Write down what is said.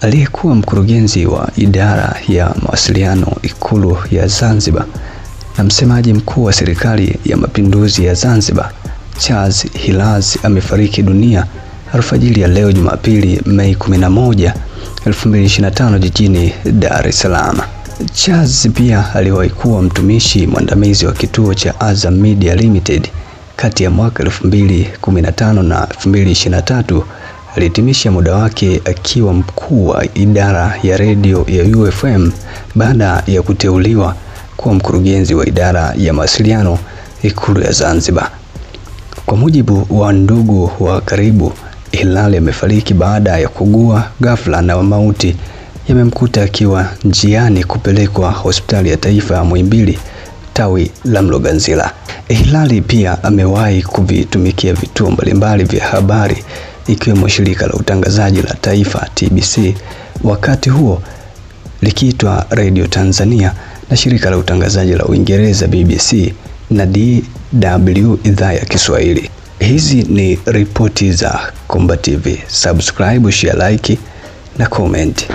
Aliyekuwa mkurugenzi wa idara ya mawasiliano Ikulu ya Zanzibar na msemaji mkuu wa serikali ya mapinduzi ya Zanzibar, Charles Hilary, amefariki dunia alfajiri ya leo Jumapili, Mei 11, 2025 jijini Dar es Salaam. Charles pia aliwahi kuwa mtumishi mwandamizi wa kituo cha Azam Media Limited kati ya mwaka 2015 na 2023. Alihitimisha muda wake akiwa mkuu wa idara ya redio ya UFM baada ya kuteuliwa kuwa mkurugenzi wa idara ya mawasiliano Ikulu ya Zanzibar. Kwa mujibu wa ndugu wa karibu, Hilary amefariki baada ya kuugua ghafla na mauti yamemkuta akiwa njiani kupelekwa hospitali ya taifa ya Muhimbili tawi la Mloganzila. Hilary pia amewahi kuvitumikia vituo mbalimbali vya habari ikiwemo shirika la utangazaji la taifa TBC, wakati huo likiitwa Radio Tanzania, na shirika la utangazaji la Uingereza BBC na DW idhaa ya Kiswahili. Hizi ni ripoti za Komba TV. Subscribe, share, like na comment.